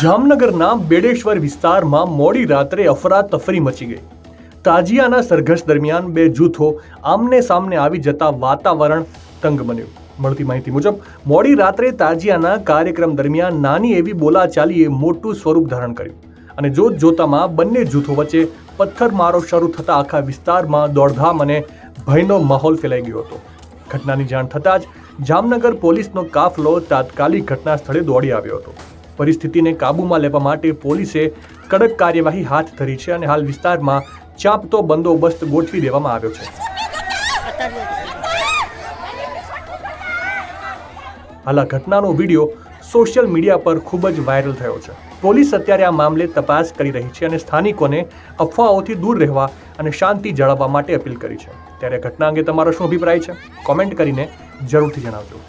જામનગરના બેડેશ્વર વિસ્તારમાં મોડી રાત્રે અફરાતફરી મચી ગઈ. તાજિયાના સરઘસ દરમિયાન બે જૂથો આમને સામને આવી જતા વાતાવરણ તંગ બન્યું. મળતી માહિતી મુજબ મોડી રાત્રે તાજિયાના કાર્યક્રમ દરમિયાન નાની એવી બોલાચાલીએ મોટું સ્વરૂપ ધારણ કર્યું અને જોત જોતામાં બંને જૂથો વચ્ચે પથ્થરમારો શરૂ થતા આખા વિસ્તારમાં દોડધામ અને ભયનો માહોલ ફેલાઈ ગયો હતો. ઘટનાની જાણ થતાં જ જામનગર પોલીસનો કાફલો તાત્કાલિક ઘટના સ્થળે દોડી આવ્યો હતો. પરિસ્થિતિને કાબૂમાં લેવા માટે પોલીસે કડક કાર્યવાહી હાથ ધરી છે અને હાલ વિસ્તારમાં ચાંપતો બંદોબસ્ત ગોઠવી દેવામાં આવ્યો છે. હાલ આ ઘટનાનો વિડીયો સોશિયલ મીડિયા પર ખૂબ જ વાયરલ થયો છે. પોલીસ અત્યારે આ મામલે તપાસ કરી રહી છે અને સ્થાનિકોને અફવાઓથી દૂર રહેવા અને શાંતિ જાળવવા માટે અપીલ કરી છે. ત્યારે ઘટના અંગે તમારો શું અભિપ્રાય છે? કોમેન્ટ કરીને જરૂરથી જણાવજો.